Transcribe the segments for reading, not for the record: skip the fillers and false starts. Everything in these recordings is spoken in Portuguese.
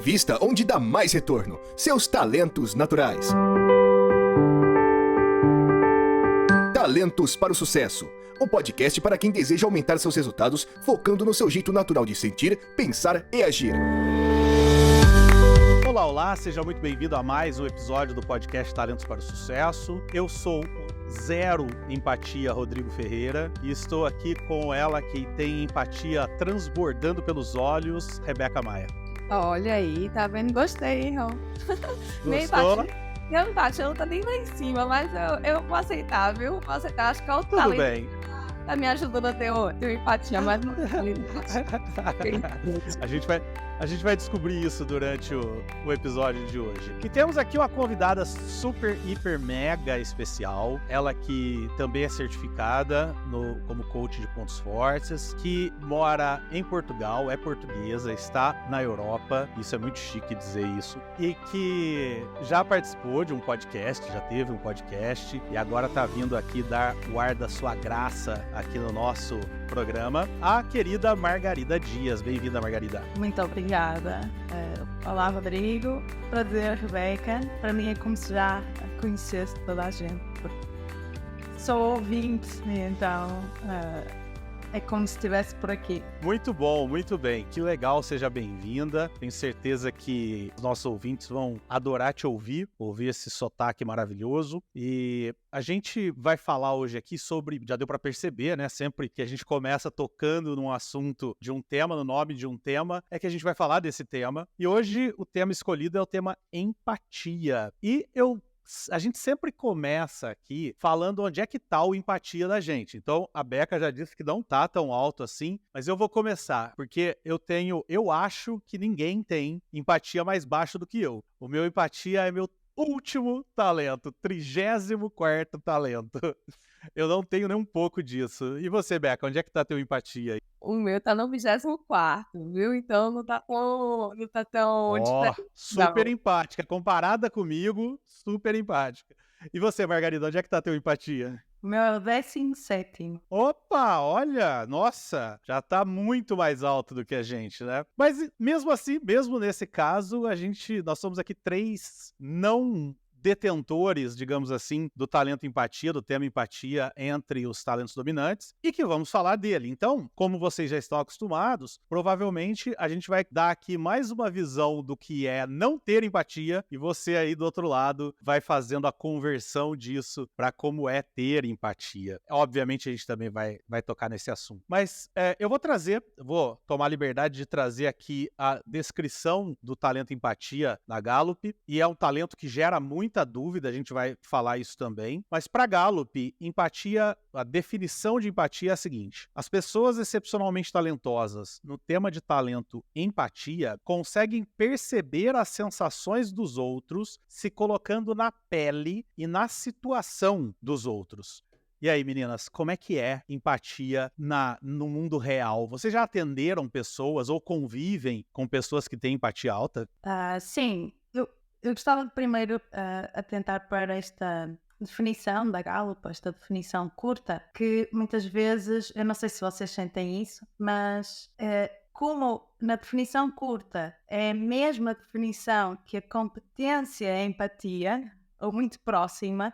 Invista onde dá mais retorno. Seus talentos naturais. Talentos para o Sucesso. Um podcast para quem deseja aumentar seus resultados, focando no seu jeito natural de sentir, pensar e agir. Olá, olá, seja muito bem-vindo a mais um episódio do podcast Talentos para o Sucesso. Eu sou o Zero Empatia Rodrigo Ferreira e estou aqui com ela que tem empatia transbordando pelos olhos, Rebeca Maia. Olha aí, tá vendo? Gostei, hein, Ron? Gostou? Minha empatia não tá nem lá em cima, mas eu vou aceitar, viu? Vou aceitar, acho que é o Tudo talento bem. tá me ajudando a ter empatia, mas não A gente vai descobrir isso durante o episódio de hoje. E temos aqui uma convidada super, hiper, mega especial. Ela que também é certificada como coach de pontos fortes, que mora em Portugal, é portuguesa, está na Europa, isso é muito chique dizer isso, e que já participou de um podcast, já teve um podcast, e agora tá vindo aqui dar o ar da sua graça aqui no nosso programa, a querida Margarida Dias. Bem-vinda, Margarida. Muito obrigada. Olá, Rodrigo. Prazer, Rebeca. Para mim é como se já conhecesse toda a gente. Sou ouvinte, então é como se estivesse por aqui. Muito bom, muito bem. Que legal, seja bem-vinda. Tenho certeza que os nossos ouvintes vão adorar te ouvir esse sotaque maravilhoso. E a gente vai falar hoje aqui sobre, já deu para perceber, né? Sempre que a gente começa tocando num assunto de um tema, no nome de um tema, é que a gente vai falar desse tema. E hoje o tema escolhido é o tema empatia. E a gente sempre começa aqui falando onde é que tá o empatia da gente. Então, a Beca já disse que não tá tão alto assim, mas eu vou começar, porque eu acho que ninguém tem empatia mais baixa do que eu. O meu empatia é meu último talento, 34º talento. Eu não tenho nem um pouco disso. E você, Beca, onde é que tá teu empatia aí? O meu tá no 24º, viu? Então não tá tão diferente, super não. empática. Comparada comigo, super empática. E você, Margarida, onde é que tá teu empatia? O meu é o 17º. Opa, olha, nossa, já tá muito mais alto do que a gente, né? Mas mesmo assim, mesmo nesse caso, nós somos aqui 3 não detentores, digamos assim, do talento empatia, do tema empatia entre os talentos dominantes, e que vamos falar dele. Então, como vocês já estão acostumados, provavelmente a gente vai dar aqui mais uma visão do que é não ter empatia, e você aí do outro lado vai fazendo a conversão disso para como é ter empatia. Obviamente a gente também vai tocar nesse assunto. Mas eu vou tomar a liberdade de trazer aqui a descrição do talento empatia na Gallup, e é um talento que gera muita dúvida, a gente vai falar isso também, mas para Gallup, empatia, a definição de empatia é a seguinte: as pessoas excepcionalmente talentosas no tema de talento empatia conseguem perceber as sensações dos outros se colocando na pele e na situação dos outros. E aí, meninas, como é que é empatia no mundo real? Vocês já atenderam pessoas ou convivem com pessoas que têm empatia alta? Sim, eu gostava de primeiro atentar para esta definição da Gallup, esta definição curta, que muitas vezes, eu não sei se vocês sentem isso, mas como na definição curta é a mesma definição que a competência é empatia, ou muito próxima,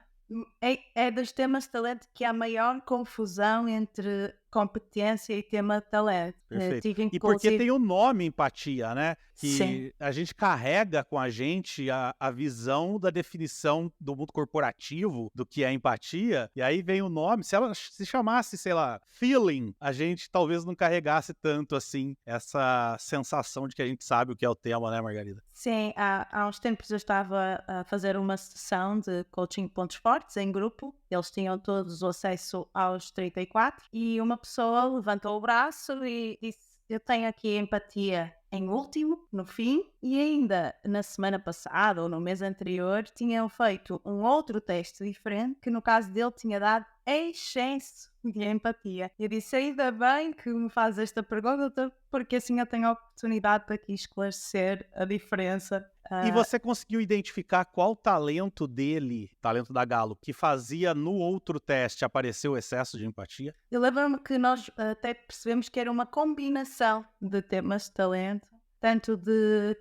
é dos temas de talento que há maior confusão entre competência e tema de talento. Perfeito. E porque tem o nome empatia, né? Que Sim. a gente carrega com a gente a visão da definição do mundo corporativo do que é empatia, e aí vem o nome. Se ela se chamasse, sei lá, feeling, a gente talvez não carregasse tanto assim essa sensação de que a gente sabe o que é o tema, né, Margarida? Sim, há uns tempos eu estava a fazer uma sessão de coaching pontos fortes em grupo. Eles tinham todos o acesso aos 34 e uma pessoa levantou o braço e disse: eu tenho aqui empatia em último, no fim, e ainda na semana passada ou no mês anterior tinham feito um outro teste diferente que no caso dele tinha dado excesso de empatia. Eu disse: ainda bem que me faz esta pergunta, porque assim eu tenho a oportunidade para aqui esclarecer a diferença. E você conseguiu identificar qual talento dele, talento da Gallup, que fazia no outro teste aparecer o excesso de empatia? Eu lembro-me que nós até percebemos que era uma combinação de temas de talento, tanto de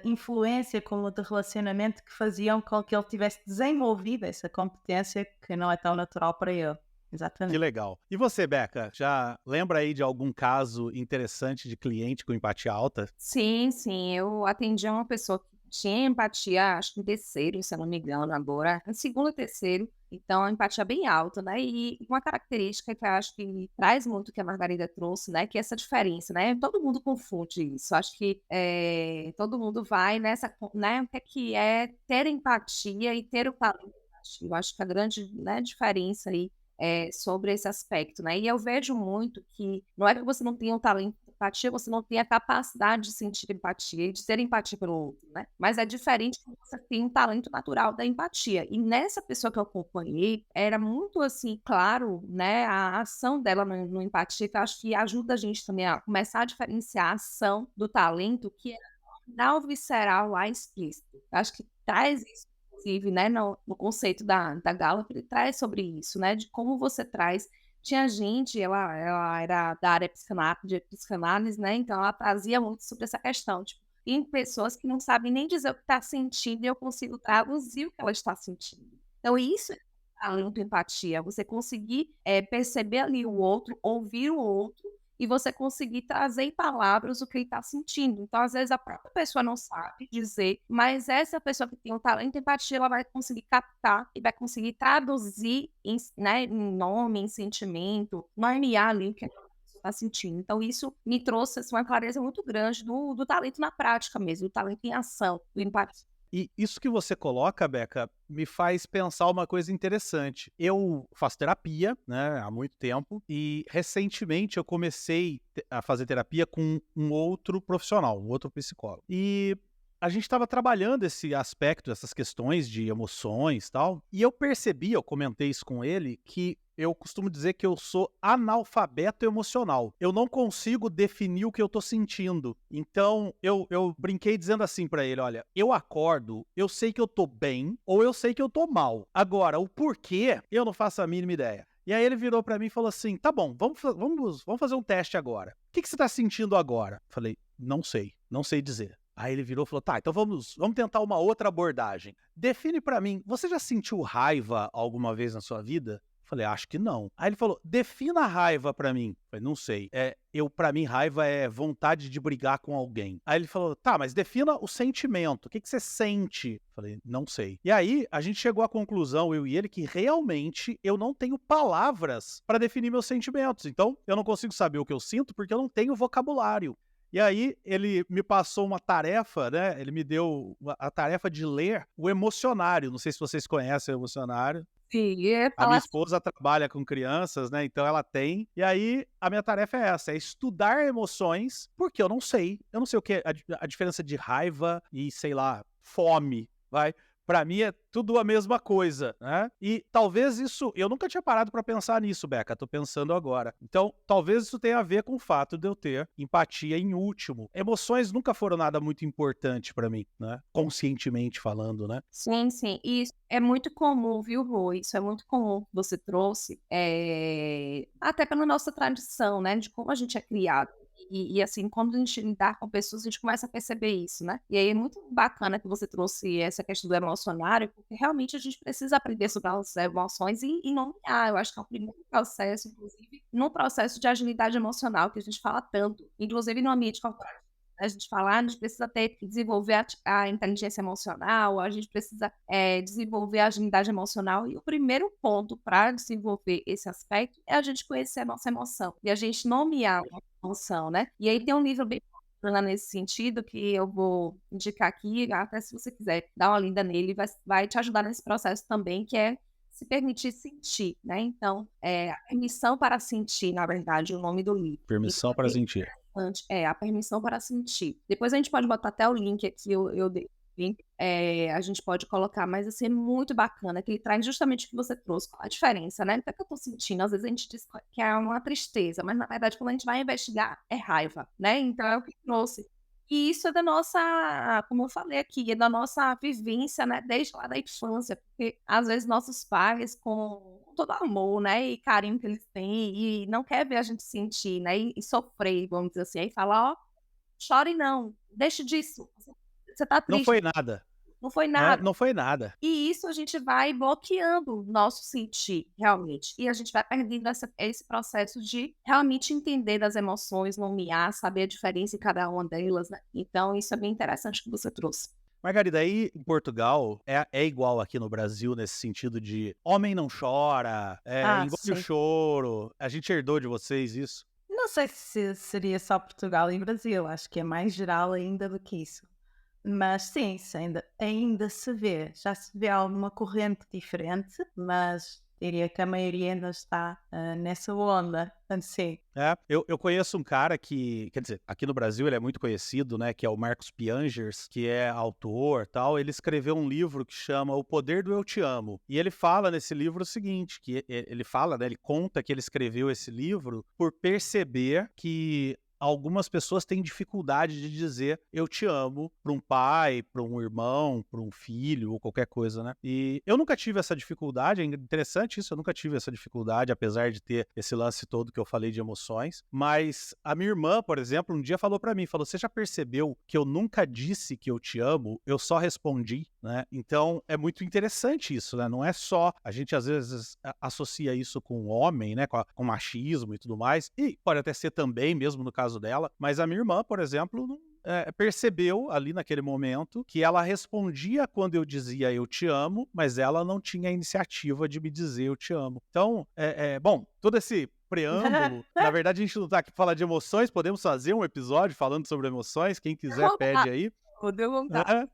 influência como de relacionamento que faziam com que ele tivesse desenvolvido essa competência que não é tão natural para ele. Que Exatamente. legal. E você, Beca, já lembra aí de algum caso interessante de cliente com empatia alta? Sim, sim, eu atendi uma pessoa que tinha empatia, acho que em terceiro, se eu não me engano, agora, em segundo ou terceiro, então a empatia bem alta, né? E uma característica que eu acho que traz muito o que a Margarida trouxe, né? Que é essa diferença, né? Todo mundo confunde isso. Acho que todo mundo vai nessa, né? O que é ter empatia e ter o talento de empatia. Eu acho que a grande, né, diferença aí sobre esse aspecto, né? E eu vejo muito que não é que você não tenha o talento de empatia, você não tem a capacidade de sentir empatia e de ter empatia pelo outro, né? Mas é diferente quando você tem um talento natural da empatia. E nessa pessoa que eu acompanhei, era muito assim, claro, né? A ação dela no empatia, que eu acho que ajuda a gente também a começar a diferenciar a ação do talento, que é não visceral lá explícito. Eu acho que traz isso inclusive, né, no conceito da Gallup, ele traz sobre isso, né, de como você traz. Tinha gente, ela era da área de psicanálise, né, então ela trazia muito sobre essa questão, tipo, tem pessoas que não sabem nem dizer o que está sentindo e eu consigo traduzir o que ela está sentindo. Então, isso é talento empatia, você conseguir perceber ali o outro, ouvir o outro, e você conseguir trazer em palavras o que ele está sentindo. Então, às vezes, a própria pessoa não sabe dizer, mas essa pessoa que tem um talento de empatia, ela vai conseguir captar e vai conseguir traduzir né, em nome, em sentimento, nomear ali o que a pessoa está sentindo. Então, isso me trouxe assim, uma clareza muito grande do talento na prática mesmo, do talento em ação, do empatia. E isso que você coloca, Beca, me faz pensar uma coisa interessante. Eu faço terapia, né, há muito tempo, e recentemente eu comecei a fazer terapia com um outro profissional, um outro psicólogo. E a gente estava trabalhando esse aspecto, essas questões de emoções e tal, e eu percebi, eu comentei isso com ele, que eu costumo dizer que eu sou analfabeto emocional. Eu não consigo definir o que eu tô sentindo. Então, eu brinquei dizendo assim pra ele, olha, eu acordo, eu sei que eu tô bem ou eu sei que eu tô mal. Agora, o porquê, eu não faço a mínima ideia. E aí ele virou pra mim e falou assim, tá bom, vamos fazer um teste agora. O que você tá sentindo agora? Falei, não sei dizer. Aí ele virou e falou, tá, então vamos tentar uma outra abordagem. Define pra mim, você já sentiu raiva alguma vez na sua vida? Falei, acho que não. Aí ele falou, defina a raiva pra mim. Falei, não sei. Pra mim, raiva é vontade de brigar com alguém. Aí ele falou, tá, mas defina o sentimento. O que você sente? Falei, não sei. E aí, a gente chegou à conclusão, eu e ele, que realmente eu não tenho palavras pra definir meus sentimentos. Então, eu não consigo saber o que eu sinto porque eu não tenho vocabulário. E aí, ele me passou uma tarefa, né? Ele me deu a tarefa de ler o Emocionário. Não sei se vocês conhecem o Emocionário. Sim, A minha esposa trabalha com crianças, né? Então ela tem. E aí a minha tarefa é essa: é estudar emoções, porque eu não sei. Eu não sei o que é a diferença de raiva e, sei lá, fome, vai. Pra mim é tudo a mesma coisa, né? E talvez isso, eu nunca tinha parado pra pensar nisso, Beca, tô pensando agora. Então, talvez isso tenha a ver com o fato de eu ter empatia em último. Emoções nunca foram nada muito importante pra mim, né? Conscientemente falando, né? sim, sim. E isso é muito comum, viu, Rô? Isso é muito comum que você trouxe, até pela nossa tradição, né? De como a gente é criado. Assim, quando a gente lidar com pessoas, a gente começa a perceber isso, né? E aí é muito bacana que você trouxe essa questão do emocionário, porque realmente a gente precisa aprender sobre as emoções e nomear. Eu acho que é o primeiro processo, inclusive, no processo de agilidade emocional, que a gente fala tanto, inclusive no ambiente corporativo. A gente fala, a gente precisa desenvolver a inteligência emocional, a gente precisa desenvolver a agilidade emocional. E o primeiro ponto para desenvolver esse aspecto é a gente conhecer a nossa emoção e a gente nomear a emoção, né? E aí tem um livro bem bacana nesse sentido que eu vou indicar aqui, até se você quiser dar uma lida nele, vai te ajudar nesse processo também, que é se permitir sentir, né? Então, a permissão para sentir, na verdade, o nome do livro. Permissão para sentir. A permissão para sentir. Depois a gente pode botar até o link aqui, eu dei o link, a gente pode colocar, mas assim, é muito bacana, que ele traz justamente o que você trouxe, qual a diferença, né? O que é que eu tô sentindo? Às vezes a gente diz que é uma tristeza, mas na verdade quando a gente vai investigar, é raiva, né? Então é o que trouxe. E isso é da nossa, como eu falei aqui, é da nossa vivência, né? Desde lá da infância, porque às vezes nossos pais, com todo amor, né? E carinho que eles têm, e não quer ver a gente sentir, né? E sofrer, vamos dizer assim. Aí fala, ó, chore não, deixe disso. Você tá Não triste, foi nada, não foi né? nada. Não foi nada. E isso a gente vai bloqueando o nosso sentir, realmente. E a gente vai perdendo esse processo de realmente entender das emoções, nomear, saber a diferença em cada uma delas, né? Então, isso é bem interessante que você trouxe. Margarida, aí em Portugal é igual aqui no Brasil nesse sentido de homem não chora, engole o Sim. choro. A gente herdou de vocês isso. Não sei se seria só Portugal e Brasil, acho que é mais geral ainda do que isso. Mas sim, isso ainda se vê. Já se vê alguma corrente diferente, mas diria que a maioria ainda está nessa onda. Portanto, sim. Eu conheço um cara que, quer dizer, aqui no Brasil ele é muito conhecido, né, que é o Marcos Piangers, que é autor, tal. Ele escreveu um livro que chama O Poder do Eu Te Amo. E ele fala nesse livro o seguinte, que ele fala, né, ele conta que ele escreveu esse livro por perceber que algumas pessoas têm dificuldade de dizer eu te amo para um pai, para um irmão, para um filho ou qualquer coisa, né? E eu nunca tive essa dificuldade, é interessante isso, eu nunca tive essa dificuldade, apesar de ter esse lance todo que eu falei de emoções. Mas a minha irmã, por exemplo, um dia falou para mim, falou, você já percebeu que eu nunca disse que eu te amo, eu só respondi, né? Então é muito interessante isso, né? Não é só, a gente às vezes associa isso com o homem, né? Com machismo e tudo mais, e pode até ser também, mesmo no caso dela, mas a minha irmã, por exemplo, percebeu ali naquele momento que ela respondia quando eu dizia eu te amo, mas ela não tinha a iniciativa de me dizer eu te amo. Então, bom, todo esse preâmbulo, na verdade a gente não tá aqui pra falar de emoções, podemos fazer um episódio falando sobre emoções, quem quiser pede aí. Deu vontade.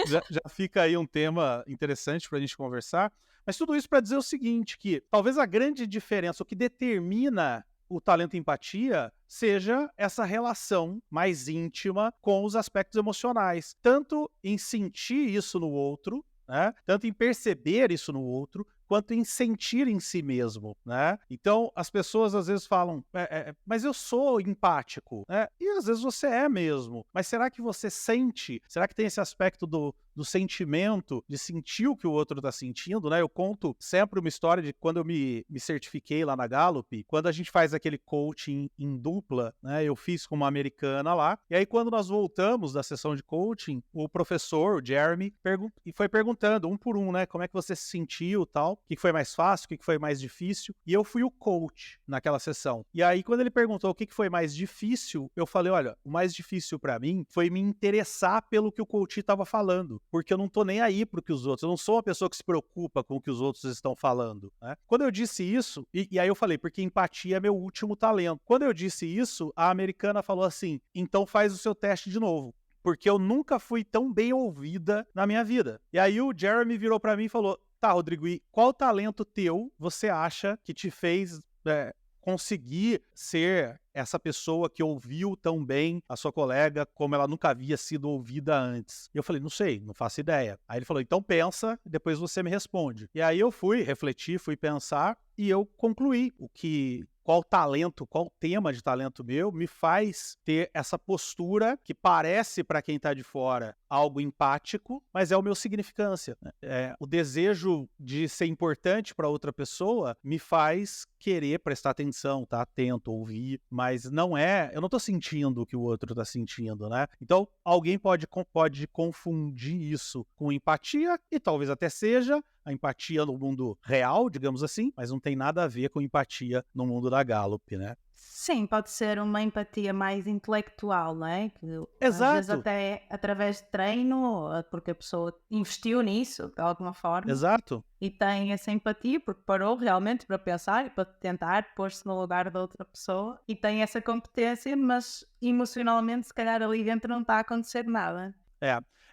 Já fica aí um tema interessante pra gente conversar, mas tudo isso para dizer o seguinte, que talvez a grande diferença, o que determina o talento empatia seja essa relação mais íntima com os aspectos emocionais, tanto em sentir isso no outro, né? Tanto em perceber isso no outro, quanto em sentir em si mesmo, né? Então, as pessoas às vezes falam, mas eu sou empático, né? E às vezes você é mesmo, mas será que você sente? Será que tem esse aspecto do sentimento, de sentir o que o outro está sentindo, né? Eu conto sempre uma história de quando eu me certifiquei lá na Gallup, quando a gente faz aquele coaching em dupla, né? Eu fiz com uma americana lá, e aí quando nós voltamos da sessão de coaching, o professor, o Jeremy, foi perguntando um por um, né? Como é que você se sentiu e tal, o que foi mais fácil, o que foi mais difícil, e eu fui o coach naquela sessão. E aí quando ele perguntou o que foi mais difícil, eu falei, olha, o mais difícil para mim foi me interessar pelo que o coach estava falando, porque eu não tô nem aí pro que os outros, eu não sou uma pessoa que se preocupa com o que os outros estão falando, né? Quando eu disse isso, e aí eu falei, porque empatia é meu último talento. Quando eu disse isso, a americana falou assim, então faz o seu teste de novo, porque eu nunca fui tão bem ouvida na minha vida. E aí o Jeremy virou para mim e falou, tá, Rodrigo, e qual talento teu você acha que te fez conseguir ser essa pessoa que ouviu tão bem a sua colega como ela nunca havia sido ouvida antes? E eu falei, não sei, não faço ideia. Aí ele falou, então pensa, depois você me responde. E aí eu fui refletir, fui pensar e eu concluí qual talento, qual tema de talento meu me faz ter essa postura que parece para quem está de fora algo empático, mas é o meu significância. O desejo de ser importante para outra pessoa me faz querer prestar atenção, tá atento, ouvir, mas eu não tô sentindo o que o outro tá sentindo, né? Então, alguém pode confundir isso com empatia, e talvez até seja a empatia no mundo real, digamos assim, mas não tem nada a ver com empatia no mundo da Gallup, né? Sim, pode ser uma empatia mais intelectual, não é? Que, Exato. às vezes até através de treino, porque a pessoa investiu nisso de alguma forma. Exato. E tem essa empatia porque parou realmente para pensar e para tentar pôr-se no lugar da outra pessoa e tem essa competência, mas emocionalmente se calhar ali dentro não está a acontecer nada.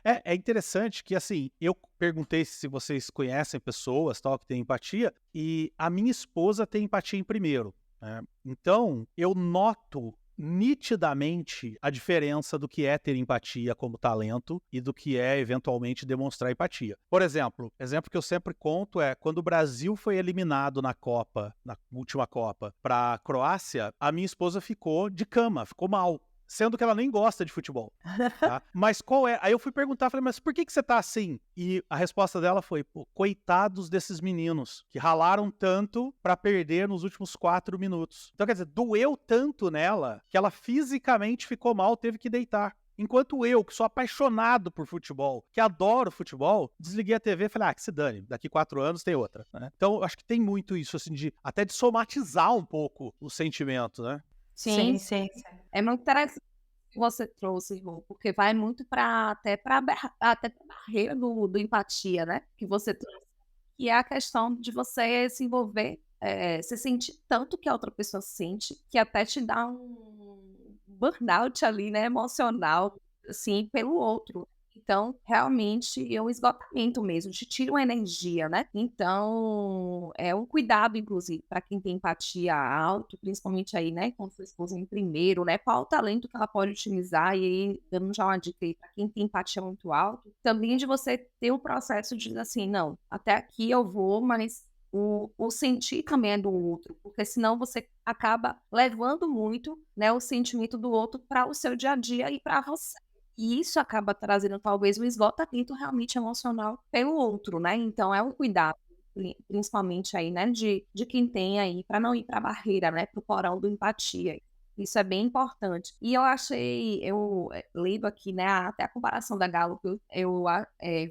É interessante que, assim, eu perguntei se vocês conhecem pessoas tal que têm empatia, e a minha esposa tem empatia em primeiro, né? Então, eu noto nitidamente a diferença do que é ter empatia como talento e do que é, eventualmente, demonstrar empatia. Por exemplo, exemplo que eu sempre conto é quando o Brasil foi eliminado na última Copa, para a Croácia, a minha esposa ficou de cama, ficou mal, sendo que ela nem gosta de futebol. Tá? Mas qual é? Aí eu fui perguntar, falei, mas por que você tá assim? E a resposta dela foi, pô, coitados desses meninos que ralaram tanto pra perder nos últimos 4 minutos. Então, quer dizer, doeu tanto nela que ela fisicamente ficou mal, teve que deitar. Enquanto eu, que sou apaixonado por futebol, que adoro futebol, desliguei a TV e falei, que se dane, daqui 4 anos tem outra, né? Então, eu acho que tem muito isso, assim, até de somatizar um pouco o sentimento, né? Sim, sim. é muito interessante que você trouxe, Rô, porque vai muito até para barreira do empatia, né? Que você trouxe. E é a questão de você se envolver, se sentir tanto que a outra pessoa sente, que até te dá um burnout ali, né? Emocional, assim, pelo outro. Então, realmente, é um esgotamento mesmo, te tira uma energia, né? Então, é um cuidado, inclusive, para quem tem empatia alto, principalmente aí, né, com sua esposa em primeiro, né? Qual o talento que ela pode utilizar, e aí, dando já uma dica aí, para quem tem empatia muito alto, também de você ter o processo de dizer assim, não, até aqui eu vou, mas o sentir também é do outro, porque senão você acaba levando muito, né, o sentimento do outro para o seu dia a dia e para você. E isso acaba trazendo talvez um esgotamento realmente emocional pelo outro, né? Então é um cuidado, principalmente aí, né, de quem tem aí, para não ir para a barreira, né, para o porão do empatia. Isso é bem importante. E eu lendo aqui, né, até a comparação da Gallup, eu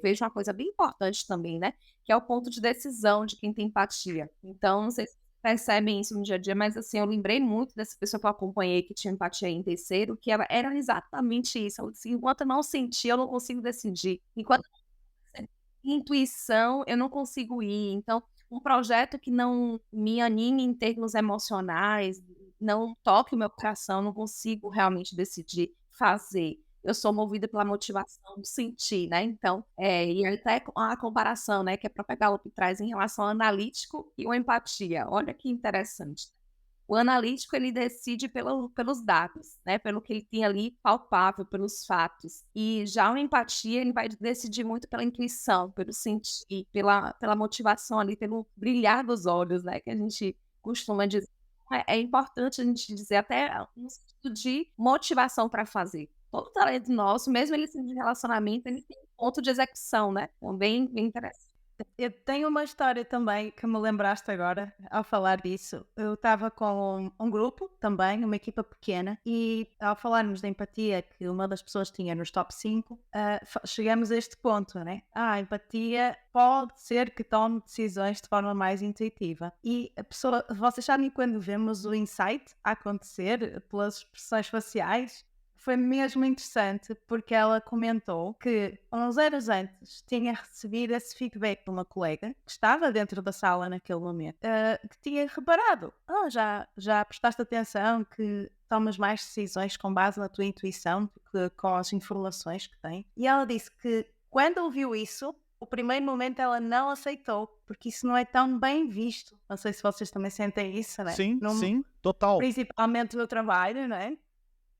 vejo uma coisa bem importante também, né, que é o ponto de decisão de quem tem empatia. Então, não sei se percebem isso no dia a dia, mas assim, eu lembrei muito dessa pessoa que eu acompanhei que tinha empatia em terceiro, que ela era exatamente isso. Ela disse, enquanto eu não sentir, eu não consigo decidir. Enquanto eu não sentir intuição, eu não consigo ir. Então, um projeto que não me anime em termos emocionais, não toque o meu coração, não consigo realmente decidir fazer. Eu sou movida pela motivação do sentir, né? Então, e até a comparação, né, que a própria Gallup traz em relação ao analítico e a empatia. Olha que interessante. O analítico, ele decide pelos dados, né, pelo que ele tem ali palpável, pelos fatos. E já o empatia, ele vai decidir muito pela intuição, pelo sentir, pela motivação ali, pelo brilhar dos olhos, né, que a gente costuma dizer. É importante a gente dizer até no sentido de motivação para fazer. Todo talento nosso, mesmo ele sendo de relacionamento, ele tem ponto de execução, né? Então, bem interessante. Eu tenho uma história também que me lembraste agora ao falar disso. Eu estava com um grupo também, uma equipa pequena, e ao falarmos da empatia que uma das pessoas tinha nos top 5, chegamos a este ponto, né? A empatia pode ser que tome decisões de forma mais intuitiva. E a pessoa, vocês sabem quando vemos o insight a acontecer pelas expressões faciais? Foi mesmo interessante porque ela comentou que uns anos antes tinha recebido esse feedback de uma colega que estava dentro da sala naquele momento, que tinha reparado, já prestaste atenção que tomas mais decisões com base na tua intuição do que com as informações que tem. E ela disse que quando ouviu isso, o primeiro momento ela não aceitou, porque isso não é tão bem visto. Não sei se vocês também sentem isso, né? Sim, total. Principalmente no trabalho, né?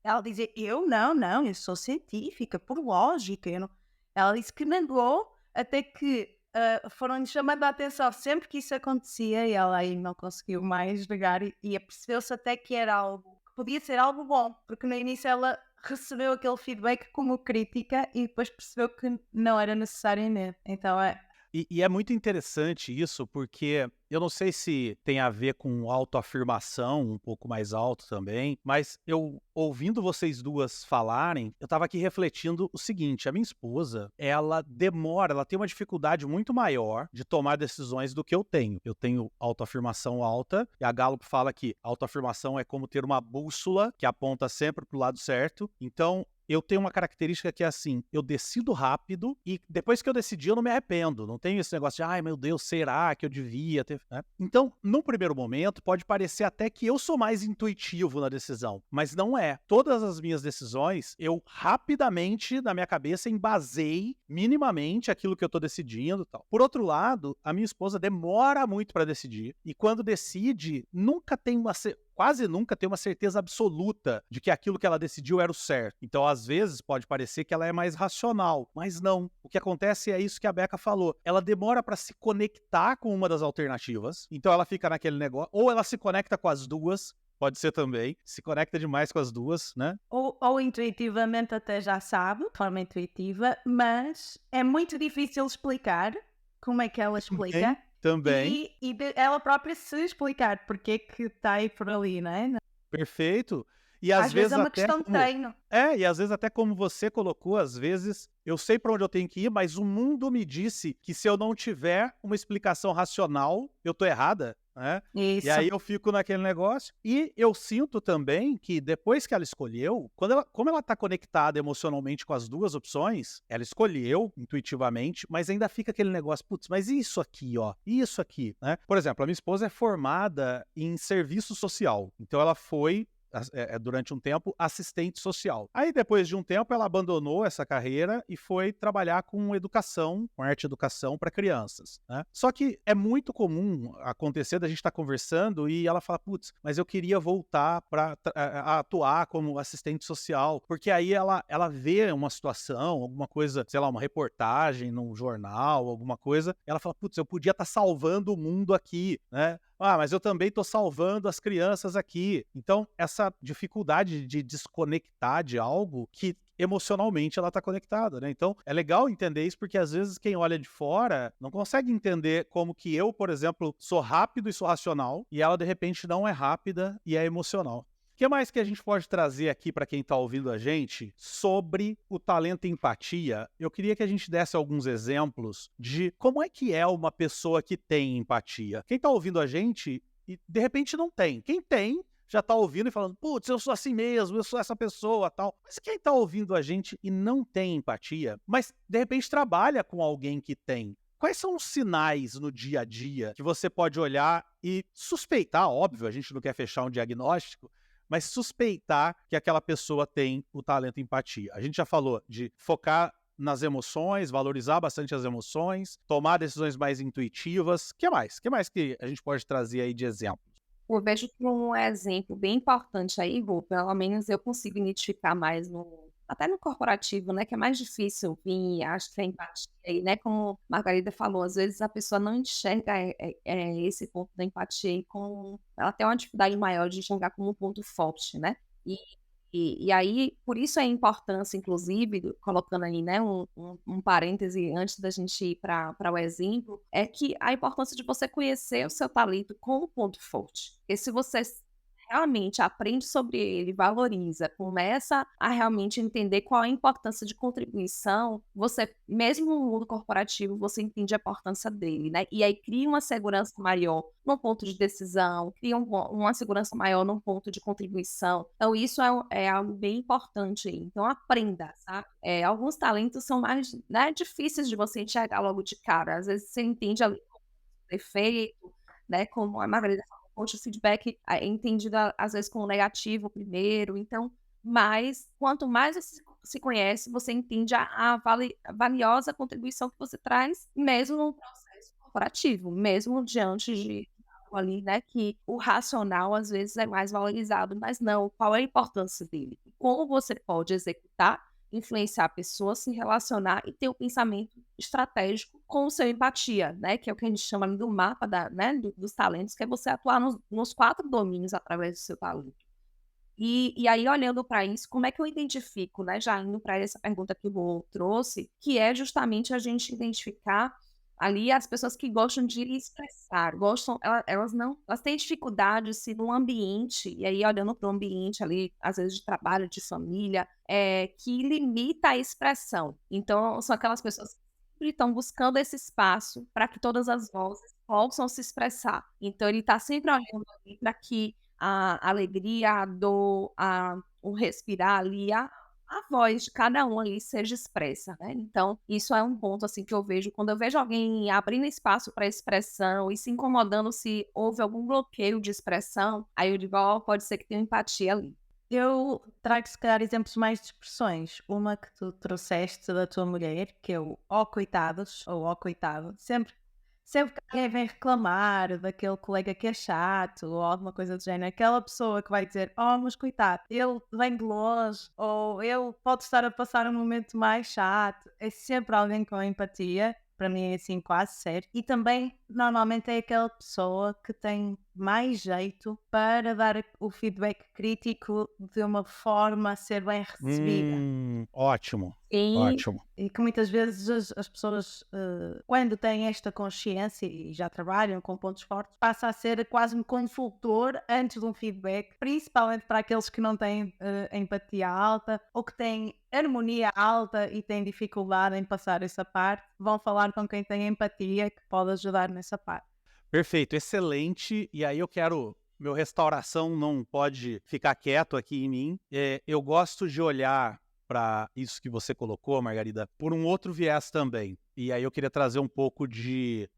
Ela dizia, eu não, eu sou científica, por lógica. Ela disse que negou até que foram-lhe chamando a atenção sempre que isso acontecia e ela aí não conseguiu mais negar e apercebeu-se até que era algo, que podia ser algo bom, porque no início ela recebeu aquele feedback como crítica e depois percebeu que não era necessariamente. Então E é muito interessante isso, porque eu não sei se tem a ver com autoafirmação um pouco mais alto também, mas eu, ouvindo vocês duas falarem, eu tava aqui refletindo o seguinte, a minha esposa, ela tem uma dificuldade muito maior de tomar decisões do que eu tenho. Eu tenho autoafirmação alta, e a Gallup fala que autoafirmação é como ter uma bússola que aponta sempre pro lado certo, então eu tenho uma característica que é assim, eu decido rápido e depois que eu decidi eu não me arrependo, não tenho esse negócio de, ai meu Deus, será que eu devia ter... Né? Então, num primeiro momento, pode parecer até que eu sou mais intuitivo na decisão, mas não é. Todas as minhas decisões, eu rapidamente, na minha cabeça, embasei minimamente aquilo que eu tô decidindo e tal. Por outro lado, a minha esposa demora muito para decidir e quando decide, quase nunca tem uma certeza absoluta de que aquilo que ela decidiu era o certo. Então, às vezes, pode parecer que ela é mais racional, mas não. O que acontece é isso que a Becca falou. Ela demora para se conectar com uma das alternativas, então ela fica naquele negócio, ou ela se conecta com as duas, pode ser também, se conecta demais com as duas, né? Ou intuitivamente até já sabe, de forma intuitiva, mas é muito difícil explicar como é que ela explica. Também. E ela própria se explicar porque é que está aí por ali, não é? Perfeito. E às vezes é uma até questão de como... treino. E às vezes até como você colocou, às vezes eu sei para onde eu tenho que ir, mas o mundo me disse que se eu não tiver uma explicação racional, eu tô errada, né? E Isso. aí eu fico naquele negócio. E eu sinto também que depois que ela escolheu, como ela tá conectada emocionalmente com as duas opções, ela escolheu intuitivamente, mas ainda fica aquele negócio, putz, mas e isso aqui, ó? E isso aqui, né? Por exemplo, a minha esposa é formada em serviço social. Então ela foi durante um tempo, assistente social. Aí, depois de um tempo, ela abandonou essa carreira e foi trabalhar com educação, com arte e educação para crianças, né? Só que é muito comum acontecer da gente estar conversando e ela fala, putz, mas eu queria voltar para atuar como assistente social, porque aí ela vê uma situação, alguma coisa, sei lá, uma reportagem num jornal, alguma coisa, ela fala, putz, eu podia estar salvando o mundo aqui, né? Mas eu também estou salvando as crianças aqui. Então, essa dificuldade de desconectar de algo que emocionalmente ela está conectada, né? Então, é legal entender isso, porque às vezes quem olha de fora não consegue entender como que eu, por exemplo, sou rápido e sou racional, e ela, de repente, não é rápida e é emocional. O que mais que a gente pode trazer aqui para quem está ouvindo a gente sobre o talento e empatia? Eu queria que a gente desse alguns exemplos de como é que é uma pessoa que tem empatia. Quem está ouvindo a gente e de repente não tem. Quem tem já está ouvindo e falando, putz, eu sou assim mesmo, eu sou essa pessoa, tal. Mas quem está ouvindo a gente e não tem empatia, mas de repente trabalha com alguém que tem, quais são os sinais no dia a dia que você pode olhar e suspeitar, óbvio, a gente não quer fechar um diagnóstico, mas suspeitar que aquela pessoa tem o talento empatia. A gente já falou de focar nas emoções, valorizar bastante as emoções, tomar decisões mais intuitivas. O que mais? O que mais que a gente pode trazer aí de exemplo? Eu vejo que um exemplo bem importante aí, Rô, pelo menos eu consigo identificar mais até no corporativo, né, que é mais difícil vir, acho que a empatia aí, né, como a Margarida falou, às vezes a pessoa não enxerga esse ponto da empatia e ela tem uma dificuldade maior de enxergar como um ponto forte, né, e aí, por isso a importância, inclusive, colocando aí, né, um parêntese antes da gente ir para o exemplo, é que a importância de você conhecer o seu talento como ponto forte. Porque se você realmente aprende sobre ele, valoriza, começa a realmente entender qual é a importância de contribuição, você, mesmo no mundo corporativo, você entende a importância dele, né? E aí cria uma segurança maior no ponto de decisão, cria uma segurança maior no ponto de contribuição. Então, isso é algo bem importante aí. Então, aprenda, sabe? Alguns talentos são mais, né, difíceis de você enxergar logo de cara. Às vezes você entende ali como defeito, né? Como a Margarida falou, o feedback é entendido às vezes como negativo primeiro, então, mas quanto mais você se conhece, você entende a valiosa contribuição que você traz, mesmo no processo corporativo, mesmo diante de algo ali, né, que o racional às vezes é mais valorizado, mas não, qual é a importância dele? Como você pode executar, influenciar a pessoa, se relacionar e ter um pensamento estratégico com o seu empatia, né? Que é o que a gente chama ali do mapa né, dos talentos, que é você atuar nos 4 domínios através do seu talento. E aí, olhando para isso, como é que eu identifico, né? Já indo para essa pergunta que o Rô trouxe, que é justamente a gente identificar ali as pessoas que gostam de expressar, elas têm dificuldade se no ambiente, e aí olhando para o ambiente ali, às vezes de trabalho, de família, que limita a expressão. Então, são aquelas pessoas que sempre estão buscando esse espaço para que todas as vozes possam se expressar. Então, ele está sempre olhando ali para que a alegria, a dor, o respirar ali, a voz de cada um ali seja expressa, né? Então, isso é um ponto, assim, que eu vejo, quando eu vejo alguém abrindo espaço para expressão e se incomodando se houve algum bloqueio de expressão, aí eu digo, pode ser que tenha empatia ali. Eu trago, se calhar, exemplos mais de expressões. Uma que tu trouxeste da tua mulher, que é o coitados, ou coitado. Sempre que alguém vem reclamar daquele colega que é chato ou alguma coisa do género, aquela pessoa que vai dizer, mas coitado, ele vem de longe ou ele pode estar a passar um momento mais chato, é sempre alguém com empatia, para mim é assim quase sério. E também, normalmente é aquela pessoa que tem mais jeito para dar o feedback crítico de uma forma a ser bem recebida. Ótimo, E ótimo. E que muitas vezes as pessoas, quando têm esta consciência e já trabalham com pontos fortes, passa a ser quase um consultor antes de um feedback, principalmente para aqueles que não têm empatia alta ou que têm harmonia alta e têm dificuldade em passar essa parte, vão falar com quem tem empatia que pode ajudar nessa parte. Perfeito, excelente. E aí eu quero... Meu restauração não pode ficar quieto aqui em mim. Eu gosto de olhar para isso que você colocou, Margarida, por um outro viés também. E aí eu queria trazer um pouco de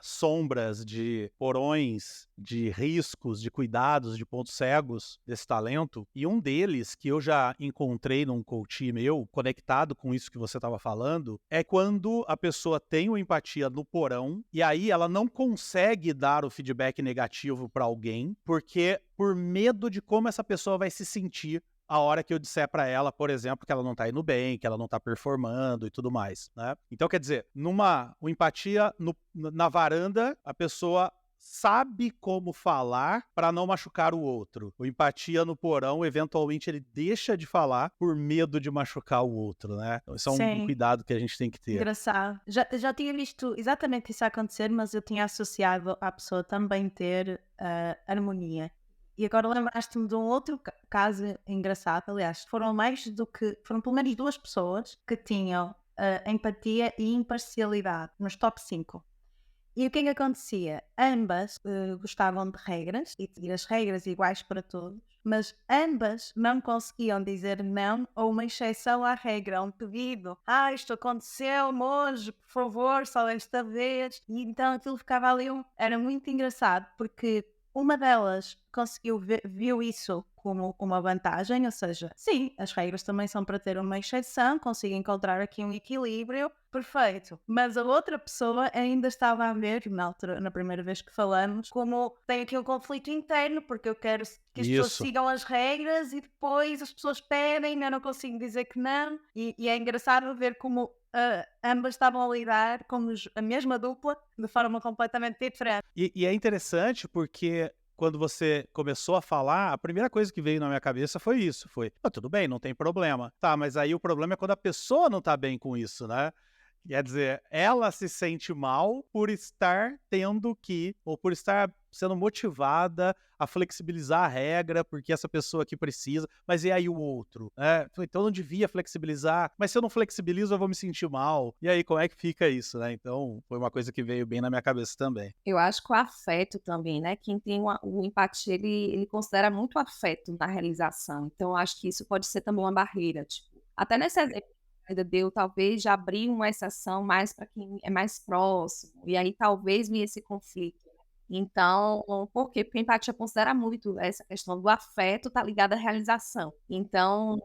sombras, de porões, de riscos, de cuidados, de pontos cegos desse talento. E um deles, que eu já encontrei num coach meu, conectado com isso que você estava falando, é quando a pessoa tem uma empatia no porão e aí ela não consegue dar o feedback negativo para alguém, porque por medo de como essa pessoa vai se sentir a hora que eu disser para ela, por exemplo, que ela não tá indo bem, que ela não tá performando e tudo mais, né? Então, quer dizer, o empatia na varanda, a pessoa sabe como falar para não machucar o outro. O empatia no porão, eventualmente, ele deixa de falar por medo de machucar o outro, né? Então, isso é um Sim. cuidado que a gente tem que ter. Engraçado. Já tinha visto exatamente isso acontecer, mas eu tinha associado à pessoa também ter harmonia. E agora lembraste-me de um outro caso engraçado. Aliás, foram pelo menos 2 pessoas que tinham empatia e imparcialidade nos top 5. E o que é que acontecia? Ambas gostavam de regras e de seguir as regras iguais para todos, mas ambas não conseguiam dizer não a uma exceção à regra, a um pedido. Isto aconteceu-me hoje, por favor, só esta vez. E então aquilo ficava ali, era muito engraçado, porque uma delas viu isso como uma vantagem, ou seja, sim, as regras também são para ter uma exceção, consigo encontrar aqui um equilíbrio, perfeito. Mas a outra pessoa ainda estava a ver, na primeira vez que falamos, como tem aqui um conflito interno, porque eu quero que as pessoas Isso. sigam as regras e depois as pessoas pedem, eu não consigo dizer que não. E é engraçado ver como ambas estavam a lidar como a mesma dupla de forma completamente diferente. E é interessante porque quando você começou a falar, a primeira coisa que veio na minha cabeça foi isso, tudo bem, não tem problema. Tá, mas aí o problema é quando a pessoa não tá bem com isso, né? Quer dizer, ela se sente mal por estar tendo que, ou por estar sendo motivada a flexibilizar a regra, porque essa pessoa aqui precisa, mas e aí o outro? Então eu não devia flexibilizar, mas se eu não flexibilizo eu vou me sentir mal. E aí como é que fica isso, né? Então foi uma coisa que veio bem na minha cabeça também. eu acho que o afeto também, né? Quem tem o empatia, ele considera muito afeto na realização. Então, eu acho que isso pode ser também uma barreira. Tipo, até nesse exemplo que ainda deu, talvez já abrir uma exceção mais para quem é mais próximo. E aí talvez venha esse conflito. Então, por quê? Porque a empatia considera muito essa questão do afeto, tá ligada à realização. Então,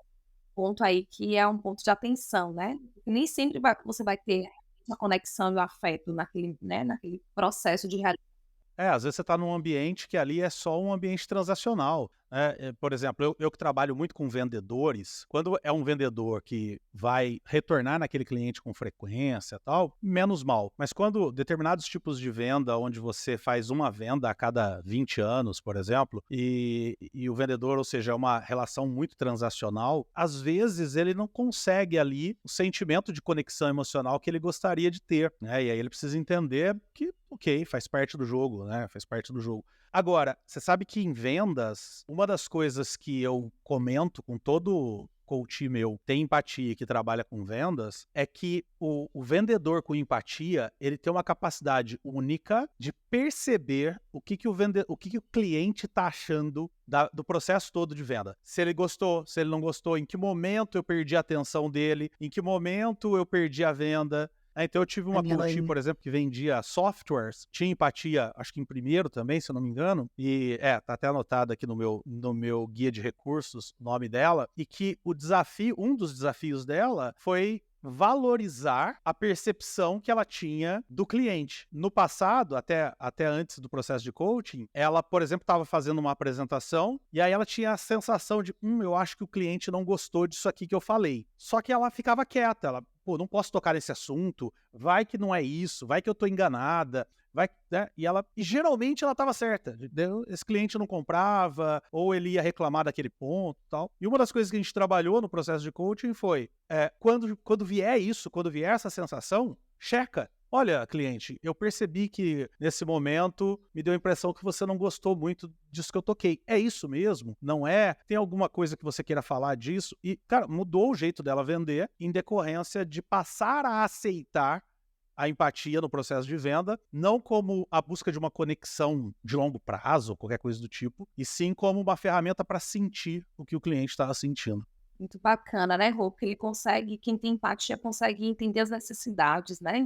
ponto aí que é um ponto de atenção, né? Nem sempre você vai ter uma conexão e o afeto naquele processo de realização. Às vezes você está num ambiente que ali é só um ambiente transacional. Por exemplo, eu que trabalho muito com vendedores, quando é um vendedor que vai retornar naquele cliente com frequência e tal, menos mal. Mas quando determinados tipos de venda, onde você faz uma venda a cada 20 anos, por exemplo, e o vendedor, ou seja, é uma relação muito transacional, às vezes ele não consegue ali o sentimento de conexão emocional que ele gostaria de ter, né? E aí ele precisa entender que, ok, faz parte do jogo, né? Faz parte do jogo. Agora, você sabe que em vendas, uma das coisas que eu comento com todo coach meu tem empatia e que trabalha com vendas, é que o vendedor com empatia, ele tem uma capacidade única de perceber o que o cliente está achando do processo todo de venda. Se ele gostou, se ele não gostou, em que momento eu perdi a atenção dele, em que momento eu perdi a venda. Então eu tive uma coach, por exemplo, que vendia softwares, tinha empatia, acho que em primeiro também, se eu não me engano, e tá até anotado aqui no meu guia de recursos o nome dela, e que um dos desafios dela foi valorizar a percepção que ela tinha do cliente. No passado, até antes do processo de coaching, ela, por exemplo, estava fazendo uma apresentação e aí ela tinha a sensação de, eu acho que o cliente não gostou disso aqui que eu falei. Só que ela ficava quieta, ela pô, não posso tocar nesse assunto, vai que não é isso, vai que eu tô enganada, vai, né? E geralmente ela estava certa. Esse cliente não comprava, ou ele ia reclamar daquele ponto e tal. E uma das coisas que a gente trabalhou no processo de coaching foi, quando vier isso, quando vier essa sensação, checa. Olha, cliente, eu percebi que nesse momento me deu a impressão que você não gostou muito disso que eu toquei. É isso mesmo? Não é? Tem alguma coisa que você queira falar disso? E, cara, mudou o jeito dela vender em decorrência de passar a aceitar a empatia no processo de venda, não como a busca de uma conexão de longo prazo, ou qualquer coisa do tipo, e sim como uma ferramenta para sentir o que o cliente estava sentindo. Muito bacana, né, Rô? Porque quem tem empatia consegue entender as necessidades, né?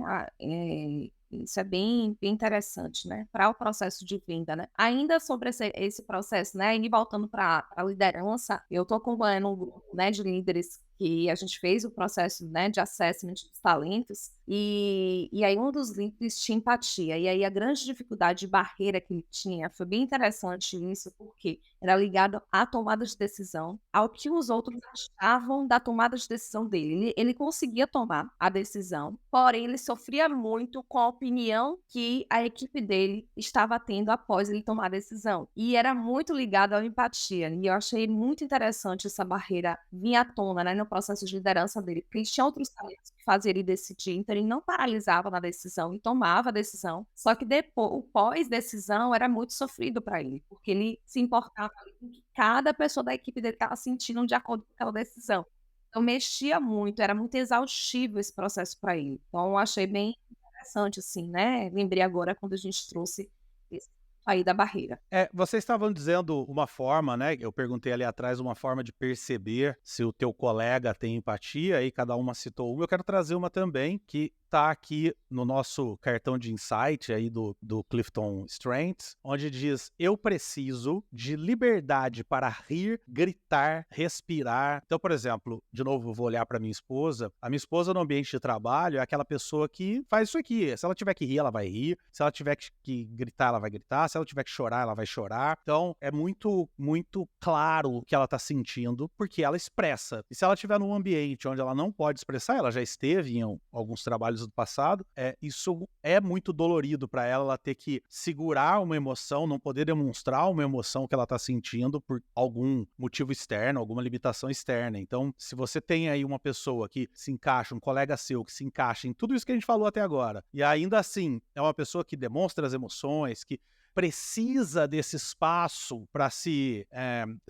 Isso é bem interessante, né? Para o processo de venda, né? Ainda sobre esse processo, né? E voltando para a liderança, eu estou acompanhando um grupo, né, de líderes que a gente fez o processo, né, de assessment dos talentos, e aí um dos líderes tinha empatia, e aí a grande dificuldade de barreira que ele tinha, foi bem interessante isso, porque era ligado à tomada de decisão, ao que os outros achavam da tomada de decisão dele. Ele conseguia tomar a decisão, porém ele sofria muito com a opinião que a equipe dele estava tendo após ele tomar a decisão, e era muito ligado à empatia, e eu achei muito interessante essa barreira vir à tona, né, no processo de liderança dele, porque ele tinha outros talentos que faziam ele decidir, então ele não paralisava na decisão e tomava a decisão, só que depois, o pós-decisão era muito sofrido para ele, porque ele se importava com o que cada pessoa da equipe dele estava sentindo de acordo com aquela decisão. Então mexia muito, era muito exaustivo esse processo para ele. Então eu achei bem interessante, assim, né? Lembrei agora quando a gente trouxe esse aí da barreira. Vocês estavam dizendo uma forma, né? Eu perguntei ali atrás uma forma de perceber se o teu colega tem empatia, e cada uma citou uma. Eu quero trazer uma também que tá aqui no nosso cartão de insight aí do Clifton Strengths, onde diz: eu preciso de liberdade para rir, gritar, respirar. Então, por exemplo, de novo, vou olhar para minha esposa. A minha esposa no ambiente de trabalho é aquela pessoa que faz isso aqui. Se ela tiver que rir, ela vai rir. Se ela tiver que gritar, ela vai gritar. Se ela tiver que chorar, ela vai chorar. Então, é muito, muito claro o que ela tá sentindo, porque ela expressa. E se ela estiver num ambiente onde ela não pode expressar, ela já esteve em alguns trabalhos do passado, isso é muito dolorido para ela ter que segurar uma emoção, não poder demonstrar uma emoção que ela está sentindo por algum motivo externo, alguma limitação externa. Então, se você tem aí uma pessoa que se encaixa, um colega seu que se encaixa em tudo isso que a gente falou até agora, e ainda assim é uma pessoa que demonstra as emoções, que precisa desse espaço para se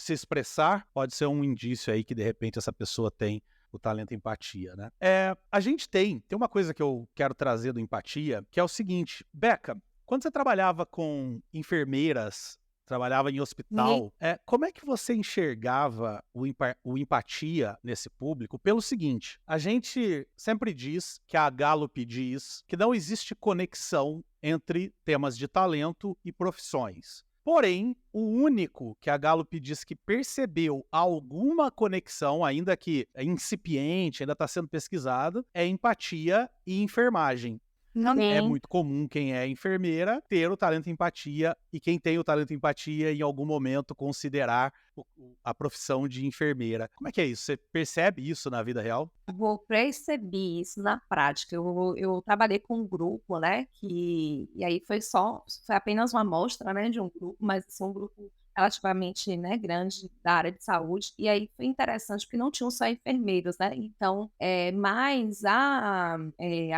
expressar, pode ser um indício aí que de repente essa pessoa tem o talento empatia, né? A gente tem uma coisa que eu quero trazer do empatia, que é o seguinte: Beca, quando você trabalhava com enfermeiras, trabalhava em hospital, como é que você enxergava o empatia nesse público? Pelo seguinte, a gente sempre diz, que a Gallup diz, que não existe conexão entre temas de talento e profissões. Porém, o único que a Gallup diz que percebeu alguma conexão, ainda que é incipiente, ainda está sendo pesquisado, é empatia e enfermagem. É muito comum quem é enfermeira ter o talento empatia, e quem tem o talento empatia em algum momento considerar a profissão de enfermeira. Como é que é isso? Você percebe isso na vida real? Vou perceber isso na prática. Eu trabalhei com um grupo, né? E aí foi apenas uma amostra, né, de um grupo, mas assim, um grupo relativamente, né, grande da área de saúde. E aí foi interessante porque não tinham só enfermeiros, né? Então, mas a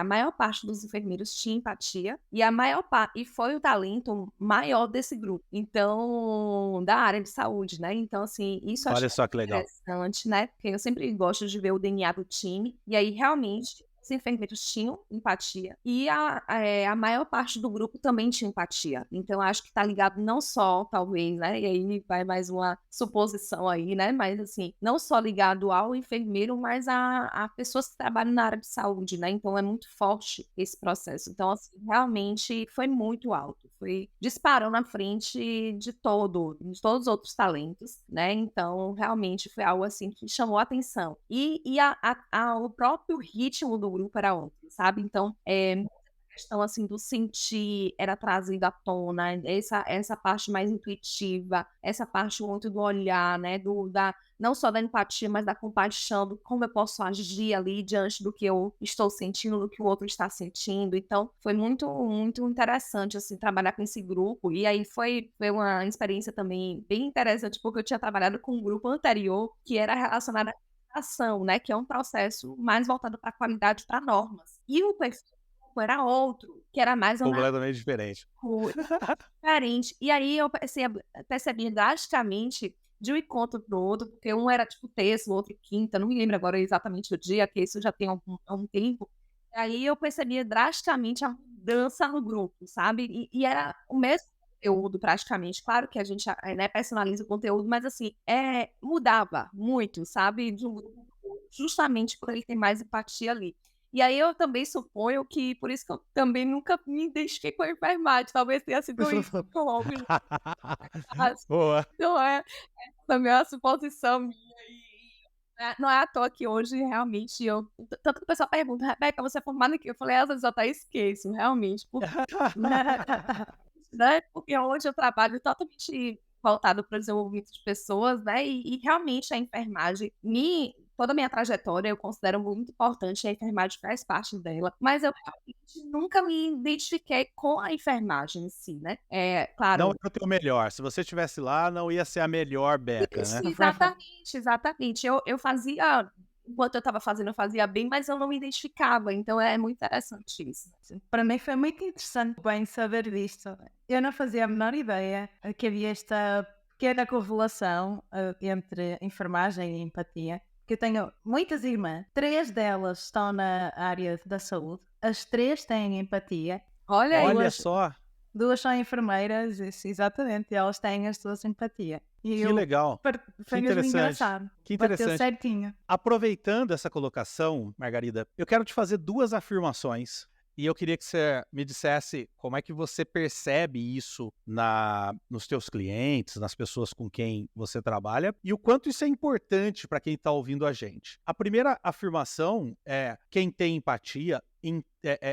maior parte dos enfermeiros tinha empatia, e a maior parte, e foi o talento maior desse grupo. Então, da área de saúde, né? Então, assim, isso eu Olha achei só que legal. interessante, né? Porque eu sempre gosto de ver o DNA do time. E aí, realmente, os enfermeiros tinham empatia. E a maior parte do grupo também tinha empatia. Então, acho que está ligado não só, talvez, né? E aí vai mais uma suposição aí, né? Mas, assim, não só ligado ao enfermeiro, mas a pessoas que trabalham na área de saúde, né? Então, é muito forte esse processo. Então, assim, realmente foi muito alto. Disparou na frente de todos os outros talentos, né? Então, realmente foi algo, assim, que chamou a atenção. E o próprio ritmo do grupo era outro, sabe? Então, questão assim do sentir era trazida à tona, essa parte mais intuitiva, essa parte muito do olhar, né, não só da empatia, mas da compaixão, do como eu posso agir ali diante do que eu estou sentindo, do que o outro está sentindo. Então, foi muito, muito interessante, assim, trabalhar com esse grupo. E aí foi uma experiência também bem interessante, porque eu tinha trabalhado com um grupo anterior que era relacionado à ação, né, que é um processo mais voltado para a qualidade, para normas. E o perfil era outro, que era mais Completamente diferente. diferente. E aí eu percebi drasticamente de um encontro pro outro, porque um era tipo terça, o outro quinta, não me lembro agora exatamente o dia, que isso já tem algum tempo. E aí eu percebia drasticamente a mudança no grupo, sabe? E era o mesmo conteúdo praticamente. Claro que a gente, né, personaliza o conteúdo, mas assim, mudava muito, sabe? De um grupo pro outro, justamente por ele ter mais empatia ali. E aí eu também suponho que por isso que eu também nunca me identifiquei com a enfermagem, talvez tenha sido isso que eu logo Boa. então também é uma suposição minha não é à toa que hoje realmente tanto que o pessoal pergunta: "Rebeca, você é formada em quê?" Eu falei: "Às vezes eu até esqueço, realmente", né, porque hoje eu trabalho totalmente voltado para o desenvolvimento de pessoas, né, e realmente a enfermagem toda a minha trajetória eu considero muito importante, a enfermagem faz parte dela, mas eu realmente nunca me identifiquei com a enfermagem em si, né. Não Claro. era o teu melhor. Se você estivesse lá, não ia ser a melhor Beca, Isso, né? exatamente, exatamente. Eu fazia enquanto eu estava fazendo, eu fazia bem, mas eu não me identificava, então é muito interessante isso. Para mim foi muito interessante bem saber disto. Eu não fazia a menor ideia que havia esta pequena correlação entre enfermagem e empatia. Que eu tenho muitas irmãs, 3 delas estão na área da saúde, as 3 têm empatia. Olha aí. Olha só, 2 são enfermeiras, isso, exatamente, e elas têm as 2 empatia. E que legal. foi Que mesmo interessante. engraçado. Que Bateu interessante. certinho. Aproveitando essa colocação, Margarida, eu quero te fazer 2 afirmações e eu queria que você me dissesse como é que você percebe isso nos teus clientes, nas pessoas com quem você trabalha e o quanto isso é importante para quem está ouvindo a gente. A primeira afirmação é: quem tem empatia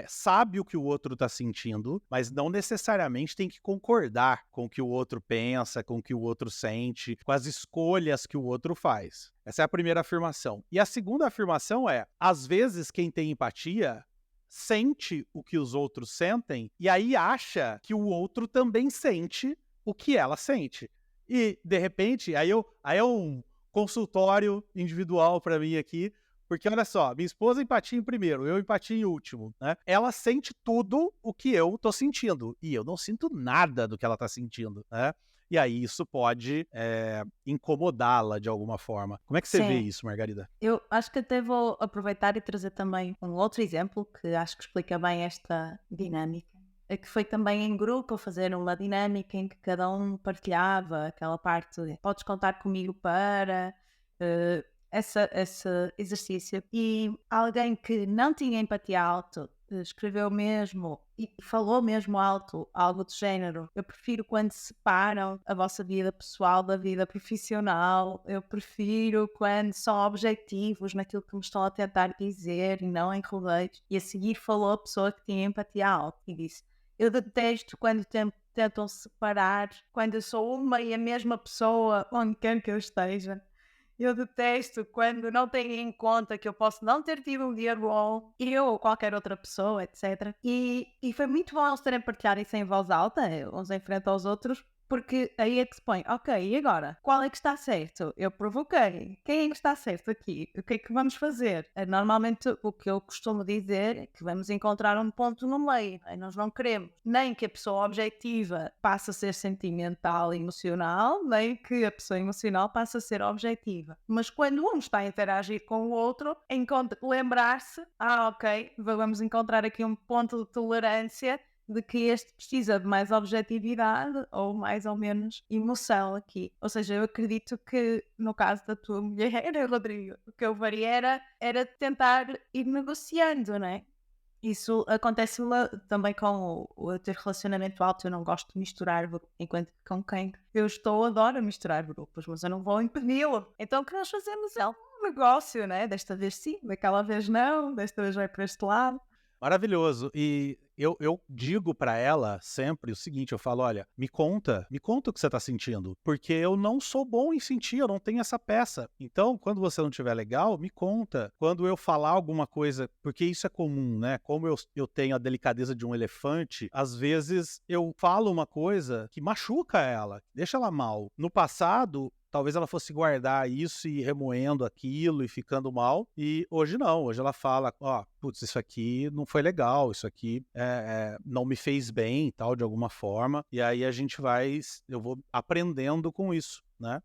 sabe o que o outro está sentindo, mas não necessariamente tem que concordar com o que o outro pensa, com o que o outro sente, com as escolhas que o outro faz. Essa é a primeira afirmação. E a segunda afirmação é: às vezes quem tem empatia sente o que os outros sentem e aí acha que o outro também sente o que ela sente. E, de repente, aí é um consultório individual para mim aqui, porque olha só, minha esposa empatia em primeiro, eu empatia em último, né? Ela sente tudo o que eu tô sentindo e eu não sinto nada do que ela tá sentindo, né? E aí isso pode incomodá-la de alguma forma. Como é que você vê Sim. isso, Margarida? Eu acho que até vou aproveitar e trazer também um outro exemplo que acho que explica bem esta dinâmica. É que foi também em grupo fazer uma dinâmica em que cada um partilhava aquela parte de podes contar comigo para esse exercício. E alguém que não tinha empatia alto escreveu mesmo e falou mesmo alto algo do género: eu prefiro quando separam a vossa vida pessoal da vida profissional, eu prefiro quando são objetivos naquilo que me estão a tentar dizer e não em rodeios. E a seguir falou a pessoa que tinha empatia alta e disse: eu detesto quando tentam separar, quando eu sou uma e a mesma pessoa onde quer que eu esteja. Eu detesto quando não têm em conta que eu posso não ter tido um dia bom, eu ou qualquer outra pessoa, etc. E foi muito bom eles terem partilhado isso em voz alta, uns em frente aos outros, porque aí é que se põe: ok, e agora? Qual é que está certo? Eu provoquei. Quem é que está certo aqui? O que é que vamos fazer? Normalmente o que eu costumo dizer é que vamos encontrar um ponto no meio. Nós não queremos nem que a pessoa objetiva passe a ser sentimental e emocional, nem que a pessoa emocional passe a ser objetiva. Mas quando um está a interagir com o outro, lembrar-se: ok, vamos encontrar aqui um ponto de tolerância de que este precisa de mais objetividade ou mais ou menos emoção aqui. Ou seja, eu acredito que no caso da tua mulher, Rodrigo, o que eu faria era tentar ir negociando, não é? Isso acontece também com o ter relacionamento alto. Eu não gosto de misturar grupos, enquanto que com quem eu estou adoro misturar grupos, mas eu não vou impedi-lo. Então o que nós fazemos é um negócio, né? Desta vez sim, daquela vez não, desta vez vai para este lado. Maravilhoso. E eu digo pra ela sempre o seguinte, eu falo, olha, me conta o que você tá sentindo, porque eu não sou bom em sentir, eu não tenho essa peça. Então, quando você não estiver legal, me conta. Quando eu falar alguma coisa, porque isso é comum, né? Como eu tenho a delicadeza de um elefante, às vezes eu falo uma coisa que machuca ela, deixa ela mal. No passado, talvez ela fosse guardar isso e ir remoendo aquilo e ficando mal. E hoje não. Hoje ela fala, ó, putz, isso aqui não foi legal, isso aqui não me fez bem, tal, de alguma forma. E aí eu vou aprendendo com isso. Né?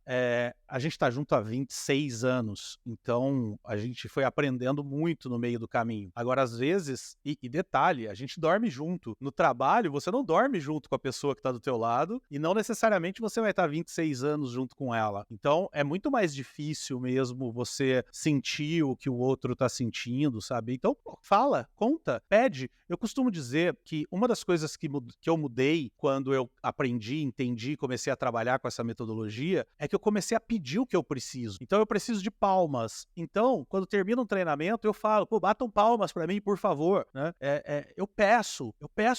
A gente tá junto há 26 anos, então a gente foi aprendendo muito no meio do caminho. Agora, às vezes, e detalhe, a gente dorme junto. No trabalho, você não dorme junto com a pessoa que tá do teu lado e não necessariamente você vai estar 26 anos junto com ela. Então, é muito mais difícil mesmo você sentir o que o outro tá sentindo, sabe? Então, fala, conta, pede. Eu costumo dizer que uma das coisas que eu mudei quando eu aprendi, entendi, comecei a trabalhar com essa metodologia, é que eu comecei a pedir o que eu preciso. Então, eu preciso de palmas. Então, quando termina um treinamento, eu falo, pô, batam palmas pra mim, por favor. Né? Eu peço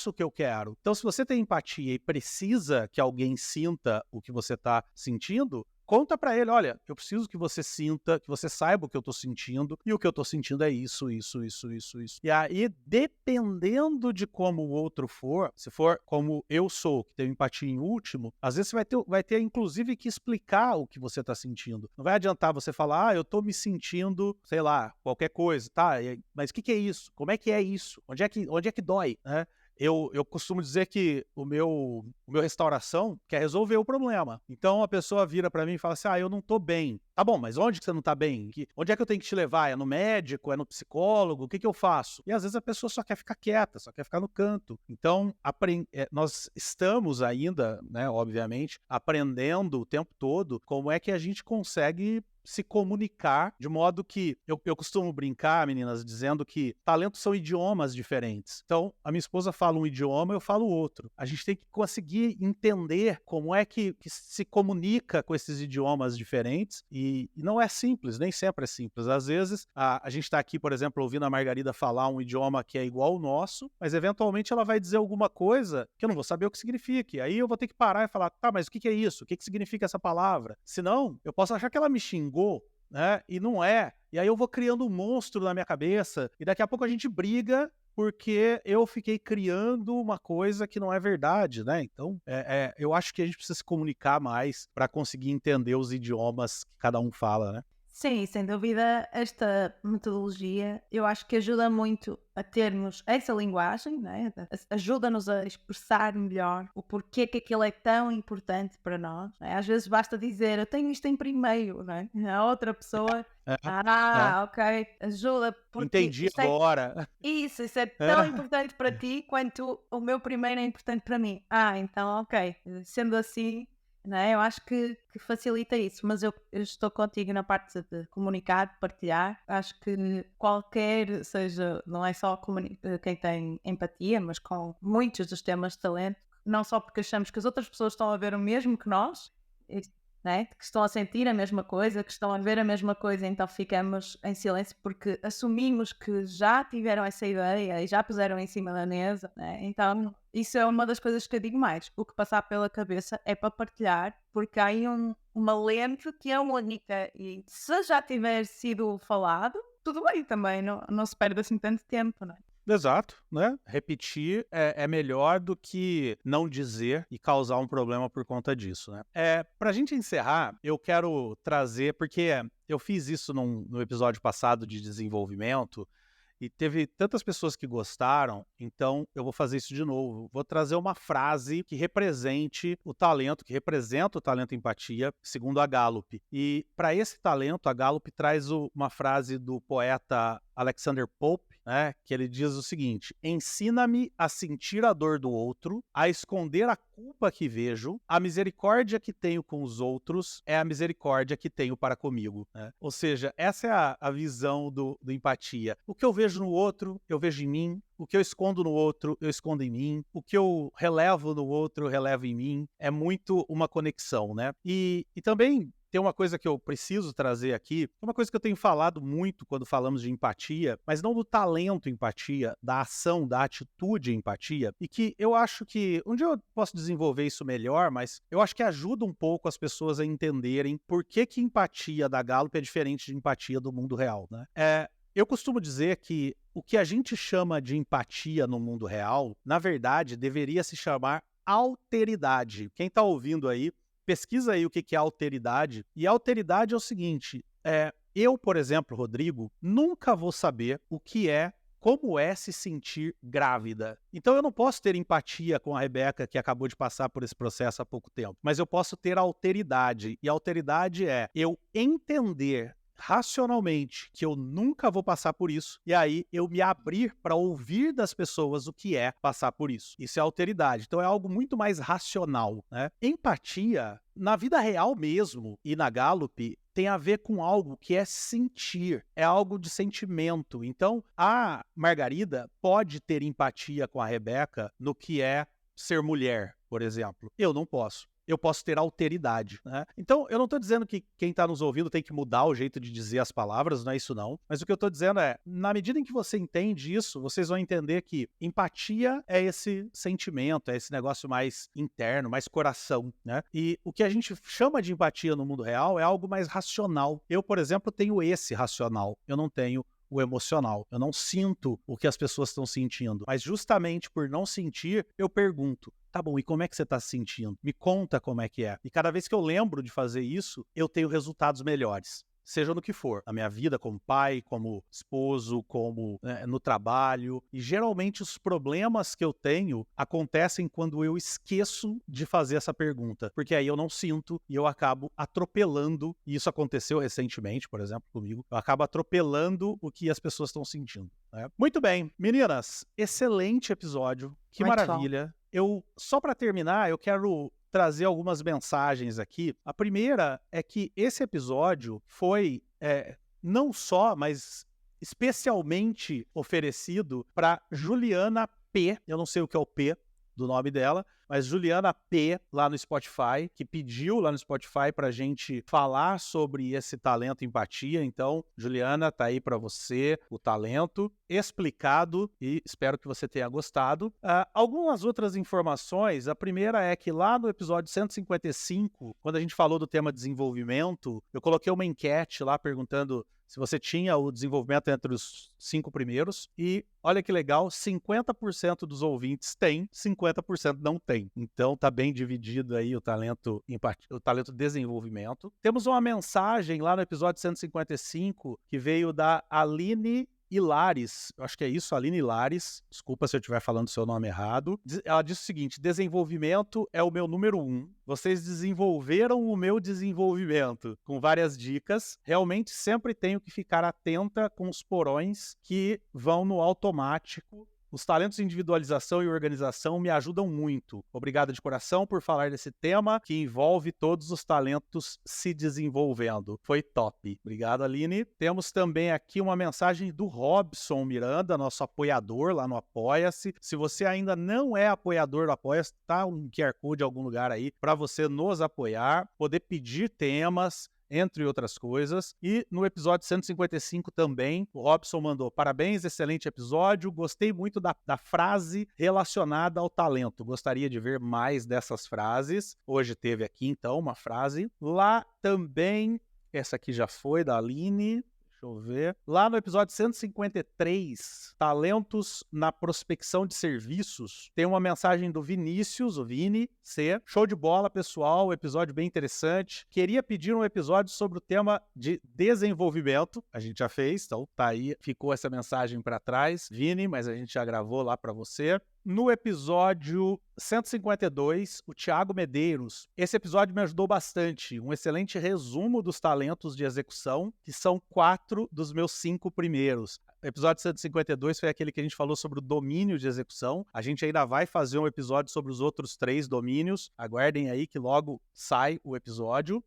o que eu quero. Então, se você tem empatia e precisa que alguém sinta o que você tá sentindo, conta pra ele, olha, eu preciso que você sinta, que você saiba o que eu tô sentindo, e o que eu tô sentindo é isso. E aí, dependendo de como o outro for, se for como eu sou, que tenho empatia em último, às vezes você vai ter inclusive que explicar o que você tá sentindo. Não vai adiantar você falar, eu tô me sentindo, sei lá, qualquer coisa, tá? Mas o que é isso? Como é que é isso? Onde é que dói, né? Eu costumo dizer que o meu restauração quer resolver o problema. Então a pessoa vira pra mim e fala assim, eu não tô bem. Tá bom, mas onde que você não tá bem? Onde é que eu tenho que te levar? É no médico? É no psicólogo? O que eu faço? E às vezes a pessoa só quer ficar quieta, só quer ficar no canto. Então, nós estamos ainda, né, obviamente, aprendendo o tempo todo como é que a gente consegue se comunicar de modo que eu costumo brincar, meninas, dizendo que talentos são idiomas diferentes. Então, a minha esposa fala um idioma, eu falo outro. A gente tem que conseguir entender como é que se comunica com esses idiomas diferentes e não é simples, nem sempre é simples. Às vezes, a gente está aqui, por exemplo, ouvindo a Margarida falar um idioma que é igual ao nosso, mas eventualmente ela vai dizer alguma coisa que eu não vou saber o que significa. E aí eu vou ter que parar e falar, tá, mas o que é isso? O que significa essa palavra? Senão, eu posso achar que ela me xingou, né? E não é. E aí eu vou criando um monstro na minha cabeça e daqui a pouco a gente briga porque eu fiquei criando uma coisa que não é verdade, né? Então, eu acho que a gente precisa se comunicar mais para conseguir entender os idiomas que cada um fala, né? Sim, sem dúvida, esta metodologia eu acho que ajuda muito a termos essa linguagem, né? Ajuda-nos a expressar melhor o porquê que aquilo é tão importante para nós. Né? Às vezes basta dizer, eu tenho isto em primeiro, né? A outra pessoa, ok, ajuda, porque entendi agora. Isso é tão importante para ti quanto o meu primeiro é importante para mim. Então, ok, sendo assim... Eu acho que facilita isso, mas eu estou contigo na parte de comunicar, de partilhar. Acho que qualquer, seja, não é só quem tem empatia, mas com muitos dos temas de talento, não só porque achamos que as outras pessoas estão a ver o mesmo que nós, que estão a sentir a mesma coisa, que estão a ver a mesma coisa, então ficamos em silêncio porque assumimos que já tiveram essa ideia e já puseram em cima da mesa, né? Então isso é uma das coisas que eu digo mais, o que passar pela cabeça é para partilhar, porque há aí uma lente que é única e se já tiver sido falado, tudo bem também, não se perde assim tanto tempo, não é? Exato, né? Repetir é melhor do que não dizer e causar um problema por conta disso, né? Pra gente encerrar, eu quero trazer, porque eu fiz isso no episódio passado de desenvolvimento e teve tantas pessoas que gostaram, então eu vou fazer isso de novo. Vou trazer uma frase que represente o talento, que representa o talento empatia, segundo a Gallup. E para esse talento, a Gallup traz uma frase do poeta Alexander Pope, né, que ele diz o seguinte: ensina-me a sentir a dor do outro, a esconder a culpa que vejo, a misericórdia que tenho com os outros é a misericórdia que tenho para comigo. Né? Ou seja, essa é a visão do empatia. O que eu vejo no outro, eu vejo em mim. O que eu escondo no outro, eu escondo em mim. O que eu relevo no outro, eu relevo em mim. É muito uma conexão, né? E também tem uma coisa que eu preciso trazer aqui, uma coisa que eu tenho falado muito quando falamos de empatia, mas não do talento empatia, da ação, da atitude empatia, e que eu acho que um dia eu posso desenvolver isso melhor, mas eu acho que ajuda um pouco as pessoas a entenderem por que empatia da Gallup é diferente de empatia do mundo real, né? Eu costumo dizer que o que a gente chama de empatia no mundo real, na verdade, deveria se chamar alteridade. Quem está ouvindo aí, pesquisa aí o que é alteridade. E alteridade é o seguinte, eu, por exemplo, Rodrigo, nunca vou saber como é se sentir grávida. Então eu não posso ter empatia com a Rebeca, que acabou de passar por esse processo há pouco tempo, mas eu posso ter alteridade. E alteridade é eu entender racionalmente que eu nunca vou passar por isso, e aí eu me abrir para ouvir das pessoas o que é passar por isso. Isso é alteridade. Então é algo muito mais racional, né? Empatia, na vida real mesmo, e na Gallup, tem a ver com algo que é sentir, é algo de sentimento. Então, a Margarida pode ter empatia com a Rebeca no que é ser mulher, por exemplo. Eu não posso. Eu posso ter alteridade, né? Então, eu não estou dizendo que quem está nos ouvindo tem que mudar o jeito de dizer as palavras, não é isso não. Mas o que eu estou dizendo é, na medida em que você entende isso, vocês vão entender que empatia é esse sentimento, é esse negócio mais interno, mais coração, né? E o que a gente chama de empatia no mundo real é algo mais racional. Eu, por exemplo, tenho esse racional, eu não tenho o emocional. Eu não sinto o que as pessoas estão sentindo, mas justamente por não sentir, eu pergunto, tá bom, e como é que você está se sentindo? Me conta como é que é. E cada vez que eu lembro de fazer isso, eu tenho resultados melhores. Seja no que for, na minha vida como pai, como esposo, como no trabalho. E geralmente os problemas que eu tenho acontecem quando eu esqueço de fazer essa pergunta, porque aí eu não sinto e eu acabo atropelando, e isso aconteceu recentemente, por exemplo, comigo, eu acabo atropelando o que as pessoas estão sentindo, né? Muito bem, meninas, excelente episódio, que Muito maravilha. Só para terminar, eu quero trazer algumas mensagens aqui. A primeira é que esse episódio foi não só, mas especialmente oferecido para Juliana P. Eu não sei o que é o P do nome dela, mas Juliana P. lá no Spotify, que pediu lá no Spotify para a gente falar sobre esse talento empatia. Então, Juliana, tá aí para você o talento explicado e espero que você tenha gostado. Algumas outras informações. A primeira é que lá no episódio 155, quando a gente falou do tema desenvolvimento, eu coloquei uma enquete lá perguntando se você tinha o desenvolvimento entre os 5 primeiros, e olha que legal, 50% dos ouvintes tem, 50% não tem. Então tá bem dividido aí o talento desenvolvimento. Temos uma mensagem lá no episódio 155 que veio da Aline Hilares, eu acho que é isso, Aline Hilares, desculpa se eu estiver falando o seu nome errado. Ela diz o seguinte: desenvolvimento é o meu número 1. Vocês desenvolveram o meu desenvolvimento, com várias dicas. Realmente sempre tenho que ficar atenta com os porões que vão no automático. Os talentos de individualização e organização me ajudam muito. Obrigado de coração por falar desse tema que envolve todos os talentos se desenvolvendo. Foi top. Obrigado, Aline. Temos também aqui uma mensagem do Robson Miranda, nosso apoiador lá no Apoia-se. Se você ainda não é apoiador do Apoia-se, tá um QR Code em algum lugar aí para você nos apoiar, poder pedir temas, entre outras coisas. E no episódio 155 também, o Robson mandou: parabéns, excelente episódio, gostei muito da frase relacionada ao talento, gostaria de ver mais dessas frases. Hoje teve aqui então uma frase. Lá também, essa aqui já foi da Aline, deixa eu ver. Lá no episódio 153, talentos na prospecção de serviços, tem uma mensagem do Vinícius, o Vini C. Show de bola, pessoal, episódio bem interessante. Queria pedir um episódio sobre o tema de desenvolvimento. A gente já fez, então tá aí, ficou essa mensagem para trás, Vini, mas a gente já gravou lá para você. No episódio 152, o Thiago Medeiros. Esse episódio me ajudou bastante. Um excelente resumo dos talentos de execução, que são 4 dos meus 5 primeiros. O episódio 152 foi aquele que a gente falou sobre o domínio de execução. A gente ainda vai fazer um episódio sobre os outros 3 domínios. Aguardem aí que logo sai o episódio.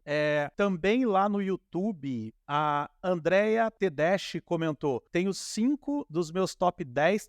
Também lá no YouTube, a Andrea Tedeschi comentou: tenho 5 dos meus top 10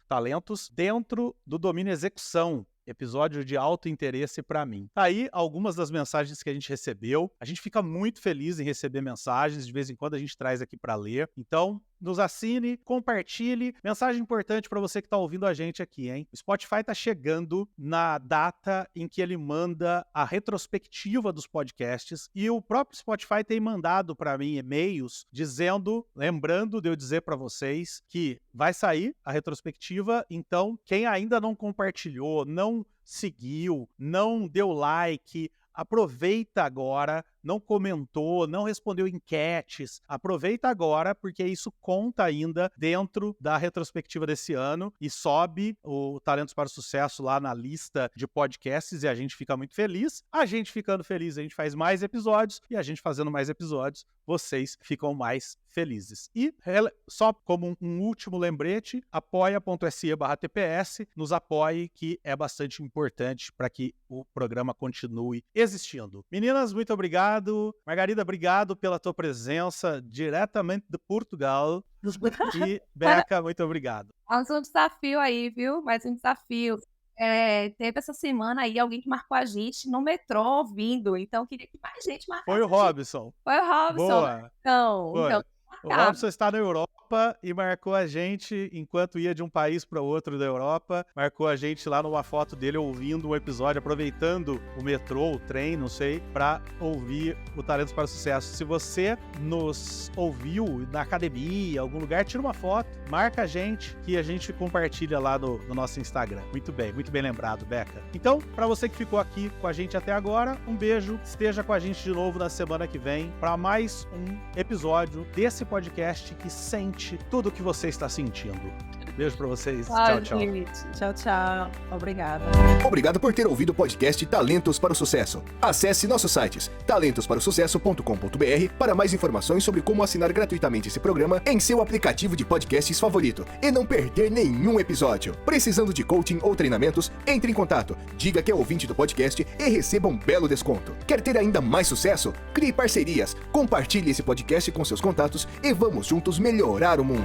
talentos dentro do domínio execução. episódio de alto interesse para mim. Tá aí algumas das mensagens que a gente recebeu. A gente fica muito feliz em receber mensagens, de vez em quando a gente traz aqui para ler. Então, nos assine, compartilhe. Mensagem importante para você que está ouvindo a gente aqui, hein? O Spotify está chegando na data em que ele manda a retrospectiva dos podcasts e o próprio Spotify tem mandado para mim e-mails dizendo, lembrando de eu dizer para vocês que vai sair a retrospectiva, então quem ainda não compartilhou, não seguiu, não deu like, aproveita agora, não comentou, não respondeu enquetes, aproveita agora, porque isso conta ainda dentro da retrospectiva desse ano e sobe o Talentos para o Sucesso lá na lista de podcasts e a gente fica muito feliz. A gente ficando feliz, a gente faz mais episódios e a gente fazendo mais episódios, vocês ficam mais felizes. E só como um último lembrete, apoia.se/TPS, nos apoie, que é bastante importante para que o programa continue existindo. Meninas, muito obrigado. Margarida, obrigado pela tua presença diretamente de Portugal. E Beca, muito obrigado. Mais um desafio aí, viu? Mais um desafio. Teve essa semana aí alguém que marcou a gente no metrô ouvindo, então queria que mais gente marcasse. Foi o Robson. Foi o Robson. Boa. Então, o Robson está na Europa e marcou a gente enquanto ia de um país para o outro da Europa. Marcou a gente lá numa foto dele ouvindo um episódio, aproveitando o metrô, o trem, não sei, para ouvir o Talentos para o Sucesso. Se você nos ouviu na academia, algum lugar, tira uma foto, marca a gente que a gente compartilha lá no nosso Instagram. Muito bem lembrado, Beca. Então, para você que ficou aqui com a gente até agora, um beijo. Esteja com a gente de novo na semana que vem para mais um episódio desse podcast que sente tudo o que você está sentindo. Beijo pra vocês. Tchau, tchau. Tchau, tchau. Obrigada. Obrigado por ter ouvido o podcast Talentos para o Sucesso. Acesse nossos sites talentosparosucesso.com.br para mais informações sobre como assinar gratuitamente esse programa em seu aplicativo de podcasts favorito e não perder nenhum episódio. Precisando de coaching ou treinamentos, entre em contato, diga que é ouvinte do podcast e receba um belo desconto. Quer ter ainda mais sucesso? Crie parcerias, compartilhe esse podcast com seus contatos e vamos juntos melhorar o mundo.